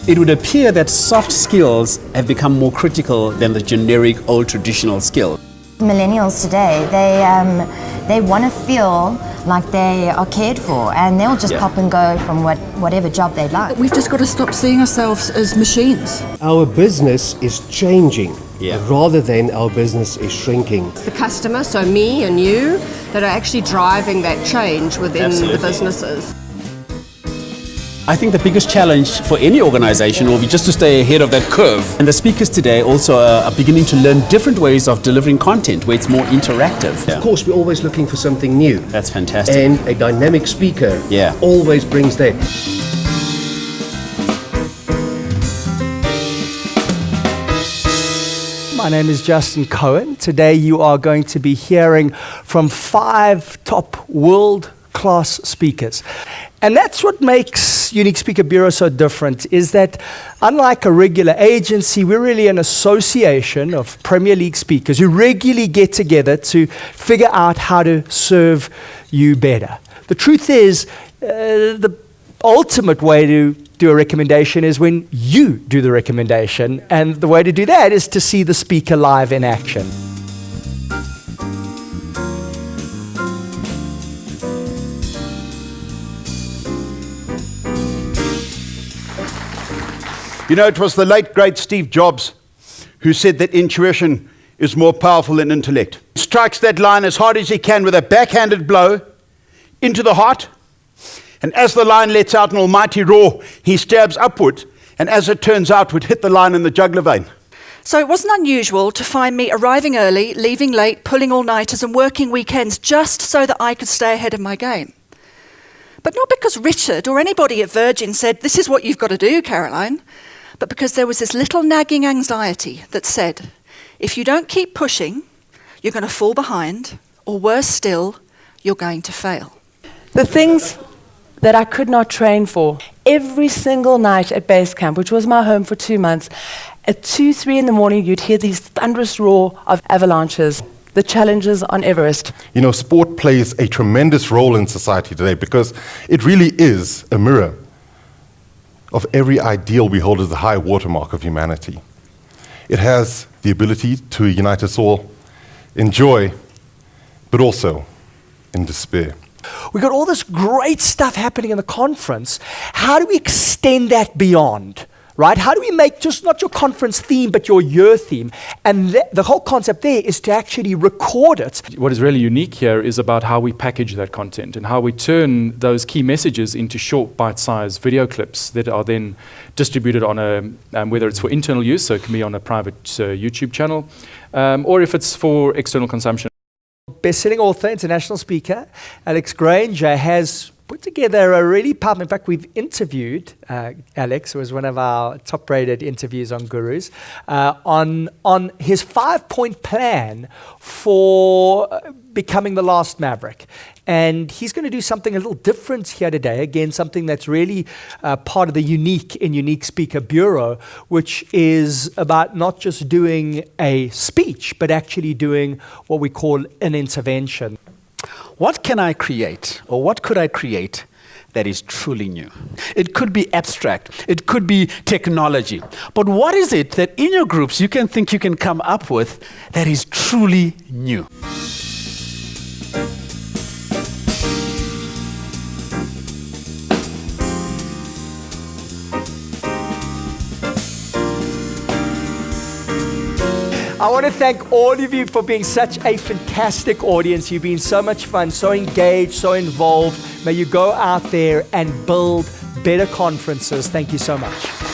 It would appear that soft skills have become more critical than the generic old traditional skill. Millennials today, they want to feel like they are cared for, and they'll just pop and go from whatever job they like. We've just got to stop seeing ourselves as machines. Our business is changing rather than our business is shrinking. It's the customer, so me and you, that are actually driving that change within the businesses. I think the biggest challenge for any organization will be just to stay ahead of that curve. And the speakers today also are beginning to learn different ways of delivering content where it's more interactive. Of course, we're always looking for something new. That's fantastic. And a dynamic speaker always brings that. My name is Justin Cohen. Today you are going to be hearing from 5 top world-class speakers. And that's what makes Unique Speaker Bureau so different, is that unlike a regular agency, we're really an association of Premier League speakers who regularly get together to figure out how to serve you better. The truth is, the ultimate way to do a recommendation is when you do the recommendation, and the way to do that is to see the speaker live in action. You know, it was the late, great Steve Jobs who said that intuition is more powerful than intellect. He strikes that line as hard as he can with a backhanded blow into the heart, and as the line lets out an almighty roar, he stabs upward, and as it turns out, would hit the line in the jugular vein. So it wasn't unusual to find me arriving early, leaving late, pulling all-nighters and working weekends just so that I could stay ahead of my game. But not because Richard or anybody at Virgin said, "This is what you've got to do, Caroline," but because there was this little nagging anxiety that said, if you don't keep pushing, you're going to fall behind, or worse still, you're going to fail. The things that I could not train for, every single night at base camp, which was my home for 2 months, at 2, 3 in the morning, you'd hear these thunderous roar of avalanches, the challenges on Everest. You know, sport plays a tremendous role in society today because it really is a mirror of every ideal we hold as the high watermark of humanity. It has the ability to unite us all in joy, but also in despair. We got all this great stuff happening in the conference. How do we extend that beyond? Right? How do we make just not your conference theme, but your year theme? And the whole concept there is to actually record it. What is really unique here is about how we package that content and how we turn those key messages into short bite-sized video clips that are then distributed on a, whether it's for internal use, so it can be on a private YouTube channel, or if it's for external consumption. Best-selling author, international speaker, Alex Granger has put together a really powerful, in fact, we've interviewed Alex, who was one of our top-rated interviews on Gurus, on his 5-point plan for becoming the last Maverick. And he's going to do something a little different here today, again, something that's really part of the Unique Speaker Bureau, which is about not just doing a speech, but actually doing what we call an intervention. What can I create, or what could I create that is truly new? It could be abstract, it could be technology, but what is it that in your groups you can think you can come up with that is truly new? I want to thank all of you for being such a fantastic audience. You've been so much fun, so engaged, so involved. May you go out there and build better conferences. Thank you so much.